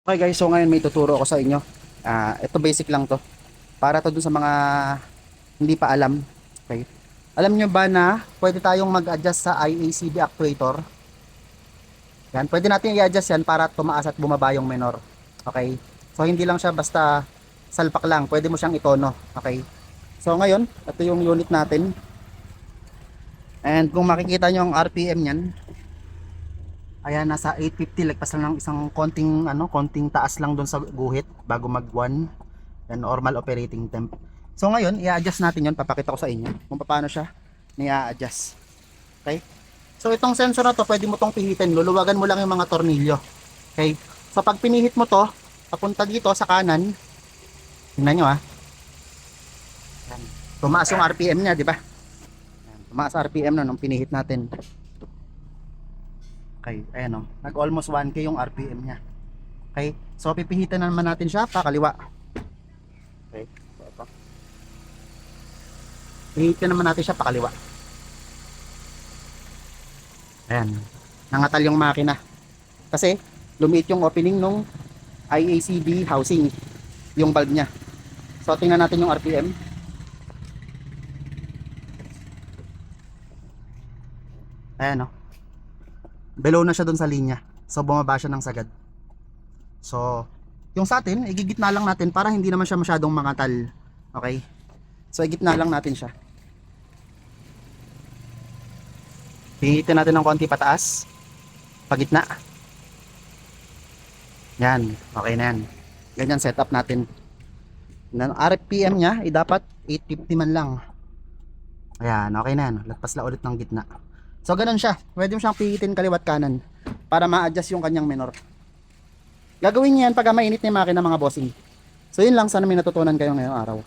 Okay guys, so ngayon may tuturo ako sa inyo. Ito basic lang to. Para to dun sa mga hindi pa alam. Okay. Alam nyo ba na pwede tayong mag-adjust sa IACD actuator? Yan, pwede natin i-adjust yan para tumaas at bumaba yung menor. Okay. So hindi lang siya basta salpak lang. Pwede mo siyang itono. Okay. So ngayon, ito yung unit natin. And kung makikita nyo ang RPM niyan, ayan, nasa 850, lagpas lang ng isang konting taas lang doon sa guhit bago mag 1 and normal operating temp. So ngayon, i-adjust natin 'yon, papakita ko sa inyo kung paano siya ni-adjust. Okay? So itong sensor na to, pwede mo tong pihitin, luluwagan mo lang yung mga tornilyo. Okay? So pag pinihit mo to, papunta dito sa kanan, tingnan nyo Yan. Tumaas yung RPM niya, di ba? Yan. Tumaas RPM na nung pinihit natin. Okay, ayan o. Nag almost 1K yung RPM niya. Okay, so pipihitan na naman natin siya pa kaliwa. Okay, so ito. Pihitan naman natin siya pa kaliwa. Ayan, nangatal yung makina. Kasi lumiit yung opening nung IACD housing, yung bulb niya. So tingnan natin yung RPM. Ayan o. Below na siya dun sa linya. So bumaba siya ng sagad. So yung sa atin, igigitna lang natin para hindi naman siya masyadong mangatal. Okay? So igitna lang natin siya. Pihitin natin ng konti pataas. Pagitna. Yan. Okay na yan. Ganyan setup natin. Ang RPM niya ay dapat 850 man lang. Ayan. Okay na yan. Lagpas lang ulit ng gitna. So ganun siya. Pwede mo siyang pihitin kaliwat kanan para ma-adjust yung kanyang menor. Gagawin niyan pag mainit na yung makina mga bossing. So yun lang, sana may natutunan kayo ngayong araw.